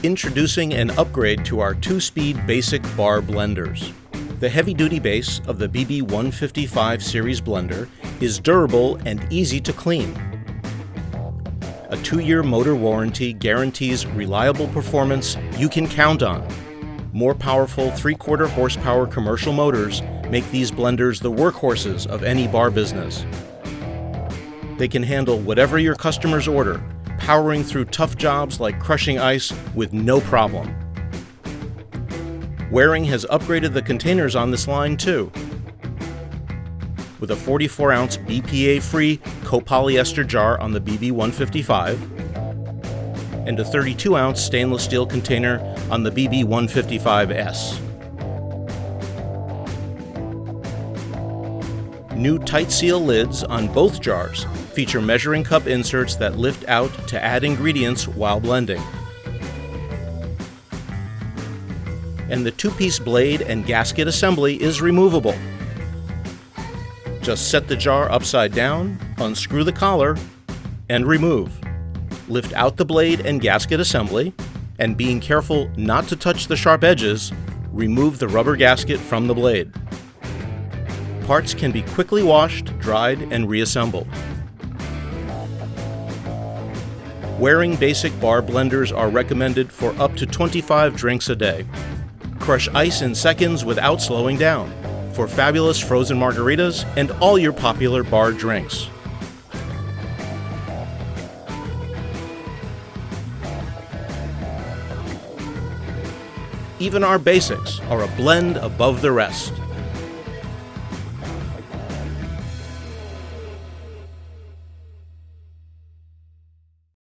Introducing an upgrade to our 2-speed basic bar blenders. The heavy-duty base of the BB255 series blender is durable and easy to clean. A 2-year motor warranty guarantees reliable performance you can count on. More powerful 3/4 horsepower commercial motors make these blenders the workhorses of any bar business. They can handle whatever your customers order, powering through tough jobs like crushing ice with no problem. Waring has upgraded the containers on this line too. With a 44-ounce BPA-free copolyester jar on the BB255 and a 32-ounce stainless steel container on the BB255S. New tight seal lids on both jars feature measuring cup inserts that lift out to add ingredients while blending. And the 2-piece blade and gasket assembly is removable. Just set the jar upside down, unscrew the collar, and remove. Lift out the blade and gasket assembly, and being careful not to touch the sharp edges, remove the rubber gasket from the blade. Parts can be quickly washed, dried, and reassembled. Waring basic bar blenders are recommended for up to 25 drinks a day. Crush ice in seconds without slowing down for fabulous frozen margaritas and all your popular bar drinks. Even our basics are a blend above the rest.